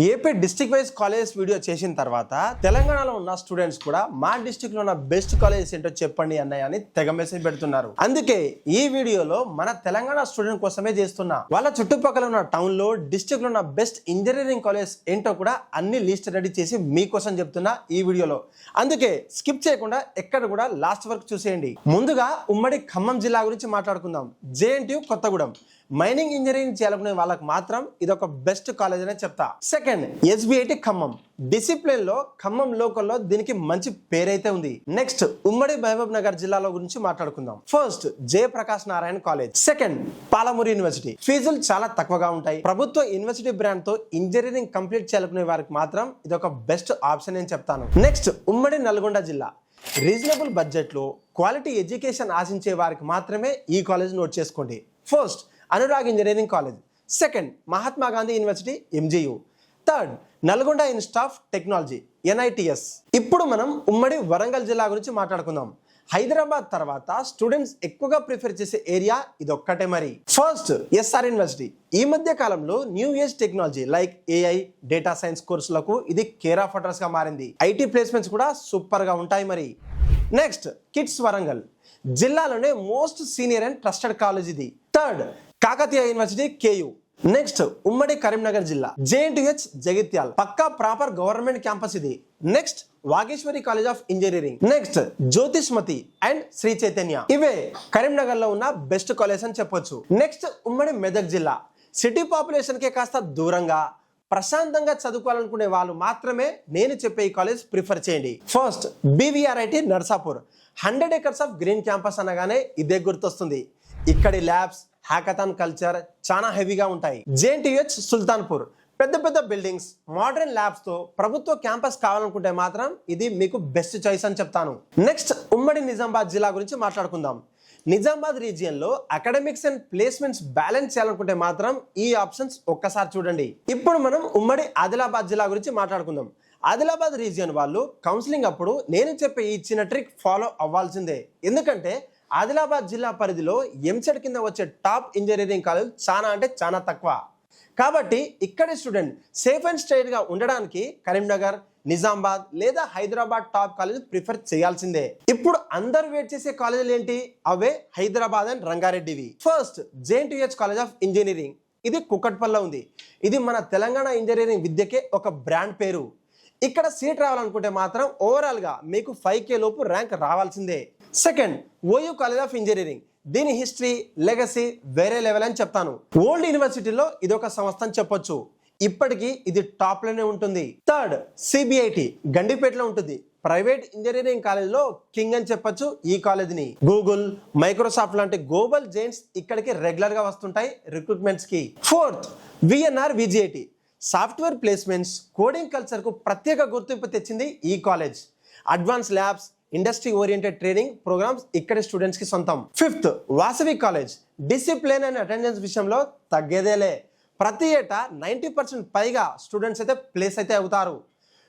AP district wise colleges video చేసిన తర్వాత తెలంగాణలో ఉన్న స్టూడెంట్స్ కూడా మా డిస్ట్రిక్ట్ లో ఉన్న బెస్ట్ కాలేజెస్ ఏంటో చెప్పండి అన్నయ్య అని తెగ మెసేజ్ పెడుతున్నారు. అందుకే ఈ వీడియోలో మన తెలంగాణ స్టూడెంట్ కోసమే చేస్తున్నా. వాళ్ళ చుట్టుపక్కల ఉన్న టౌన్ లో డిస్ట్రిక్ట్ లో ఉన్న బెస్ట్ ఇంజనీరింగ్ కాలేజెస్ ఏంటో కూడా అన్ని లిస్ట్ రెడీ చేసి మీకోసం చెప్తున్నా ఈ వీడియోలో. అందుకే స్కిప్ చేయకుండా ఎక్కడ కూడా లాస్ట్ వరకు చూసేయండి. ముందుగా ఉమ్మడి ఖమ్మం జిల్లా గురించి మాట్లాడుకుందాం. జేఎన్టీయు కొత్తగూడెం మైనింగ్ ఇంజనీరింగ్ చేయాలనుకునే వాళ్ళకి మాత్రం ఇది ఒక బెస్ట్ కాలేజ్ అనే చెప్తా. సెకండ్, ఎస్బిఐటి ఖమ్మం. డిసిప్లిన్ లో ఖమ్మం లోకల్లో దీనికి మంచి పేరైతే ఉంది. నెక్స్ట్, ఉమ్మడి మహబూబ్ నగర్ జిల్లాలో గురించి మాట్లాడుకుందాం. First, Jayaprakash Narayana college. Second, Palamuru university. ఫీజులు చాలా తక్కువగా ఉంటాయి. ప్రభుత్వ యూనివర్సిటీ బ్రాండ్ తో ఇంజనీరింగ్ కంప్లీట్ చేయాలనుకునే వారికి మాత్రం ఇది ఒక బెస్ట్ ఆప్షన్ అని చెప్తాను. నెక్స్ట్, ఉమ్మడి నల్గొండ జిల్లా. రీజనబుల్ బడ్జెట్ లో క్వాలిటీ ఎడ్యుకేషన్ ఆశించే వారికి మాత్రమే ఈ కాలేజ్ నోట్ చేసుకోండి. First, Anurag engineering college. Second, Mahatma Gandhi university MGU. Third, Nalgonda institute of technology NITS. ఇప్పుడు మనం ఉమ్మడి వరంగల్ జిల్లా గురించి మాట్లాడుకుందాం. హైదరాబాద్ తర్వాత స్టూడెంట్స్ ఎక్కువగా ప్రిఫర్ చేసే ఏరియా ఇది ఒక్కటే మరి. First, SR university. ఈ మధ్య కాలంలో new age technology like AI, data science కోర్సులకు ఇది కేర్ ఆఫ్ అడ్రస్ గా మారింది. ఐటీ ప్లేస్మెంట్స్ కూడా సూపర్ గా ఉంటాయి మరి. Next, kids Warangal. జిల్లాలోనే most senior and trusted college ఇది. Third, Kakatiya university KU. Next, ఉమ్మడి కరీంనగర్ జిల్లా. జేఎన్టీహెచ్ జగిత్యాల్. పక్కా ప్రాపర్ గవర్నమెంట్ క్యాంపస్ ఇది. Next, Vageshwari college of engineering. Next, Jyothishmathi and Shri Chaitanya. ఇవే కరీంనగర్ లో ఉన్న బెస్ట్ కాలేజ్ అని చెప్పొచ్చు. నెక్స్ట్, ఉమ్మడి మెదక్ జిల్లా. సిటీ పాపులేషన్ కి కాస్త దూరంగా ప్రశాంతంగా చదువుకోవాలనుకునే వాళ్ళు మాత్రమే నేను చెప్పే ఈ కాలేజ్ ప్రిఫర్ చేయండి. First, BVRIT Narsapur. 100 acres of green campus అనగానే ఇదే గుర్తొస్తుంది. ఇక్కడి ల్యాబ్స్, హ్యాకథాన్ కల్చర్ చాలా హెవీగా ఉంటాయి. జేఎన్టీహెచ్ సుల్తాన్పూర్. పెద్ద పెద్ద బిల్డింగ్స్, మోడర్న్ ల్యాబ్స్ తో ప్రభుత్వ క్యాంపస్ కావాలనుకుంటే మాత్రం ఇది మీకు బెస్ట్ చాయిస్ అని చెప్తాను. నెక్స్ట్, ఉమ్మడి నిజామాబాద్ జిల్లా గురించి మాట్లాడుకుందాం. నిజామాబాద్ రీజియన్ లో అకాడమిక్స్ అండ్ ప్లేస్మెంట్స్ బ్యాలెన్స్ చేయాలనుకుంటే మాత్రం ఈ ఆప్షన్స్ ఒక్కసారి చూడండి. ఇప్పుడు మనం ఉమ్మడి ఆదిలాబాద్ జిల్లా గురించి మాట్లాడుకుందాం. ఆదిలాబాద్ రీజియన్ వాళ్ళు కౌన్సిలింగ్ అప్పుడు నేను చెప్పే ఈ చిన్న ట్రిక్ ఫాలో అవ్వాల్సిందే. ఎందుకంటే ఆదిలాబాద్ జిల్లా పరిధిలో ఎంసెట్ కింద వచ్చే టాప్ ఇంజనీరింగ్ కాలేజ్ చాలా అంటే చాలా తక్కువ. కాబట్టి ఇక్కడి స్టూడెంట్ సేఫ్ అండ్ స్ట్రైట్ గా ఉండడానికి కరీంనగర్, నిజామాబాద్ లేదా హైదరాబాద్ టాప్ కాలేజ్ ప్రిఫర్ చేయాల్సిందే. ఇప్పుడు అందరు వెయిట్ చేసే కాలేజీలు ఏంటి? అవే హైదరాబాద్ అండ్ రంగారెడ్డివి. First, JNTH college of engineering. ఇది కుకట్పల్లిలో ఉంది. ఇది మన తెలంగాణ ఇంజనీరింగ్ విద్యకే ఒక బ్రాండ్ పేరు. ఇక్కడ సీట్ రావాలనుకుంటే మాత్రం ఓవరాల్ గా మీకు 5K లోపు ర్యాంక్ రావాల్సిందే. Second, OU college of engineering. దీని హిస్టరీ, లెగసీ వేరే లెవెల్ అని చెప్తాను. ఓల్డ్ యూనివర్సిటీలో ఇది ఒక సంస్థ అని చెప్పొచ్చు. ఇప్పటికీ ఇది టాప్ లోనే ఉంటుంది. థర్డ్, సిబిఐటి గండిపేటలో ఉంటుంది. ప్రైవేట్ ఇంజనీరింగ్ కాలేజ్ లో కింగ్ అని చెప్పొచ్చు ఈ కాలేజ్ ని. గూగుల్, మైక్రోసాఫ్ట్ లాంటి గ్లోబల్ జైంట్స్ ఇక్కడికి రెగ్యులర్ గా వస్తుంటాయి రిక్రూట్మెంట్స్ కి. Fourth, VNR VJIT. Software placements, coding culture కు ప్రత్యేక గుర్తింపు తెచ్చింది ఈ college. Advance labs, industry oriented training programmes ఇక్కడి స్టూడెంట్స్ కి సొంతం. Fifth, Vasavi college. Discipline and attendance విషయంలో తగ్గేదేలే. ప్రతి ఏటా 90% పైగా స్టూడెంట్స్ అయితే ప్లేస్ అయితే అవుతారు.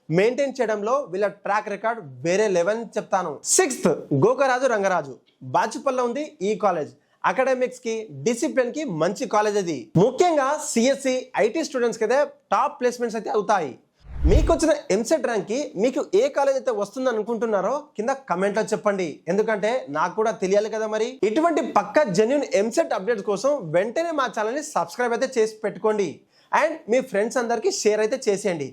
మెయింటైన్ చేయడంలో వీళ్ళ ట్రాక్ రికార్డ్ వేరే లెవెల్ చెప్తాను. సిక్స్త్, గోకరాజు రంగరాజు. బాచుపల్లిలో ఉంది ఈ కాలేజ్. అకాడమిక్స్ కి, డిసిప్లిన్ కి మంచి కాలేజ్ అది. ముఖ్యంగా సిఎస్సి, ఐటీ స్టూడెంట్స్ కి అయితే టాప్ ప్లేస్మెంట్స్ అయితే అవుతాయి. మీకు వచ్చిన ఎంసెట్ ర్యాంక్ కి మీకు ఏ కాలేజ్ అయితే వస్తుంది అనుకుంటున్నారో కింద కమెంట్ లో చెప్పండి. ఎందుకంటే నాకు కూడా తెలియాలి కదా మరి. ఇటువంటి పక్కా జెన్యూన్ ఎంసెట్ అప్డేట్స్ కోసం వెంటనే మా ఛానల్ ని సబ్స్క్రైబ్ అయితే చేసి పెట్టుకోండి. అండ్ మీ ఫ్రెండ్స్ అందరికి షేర్ అయితే చేసేయండి.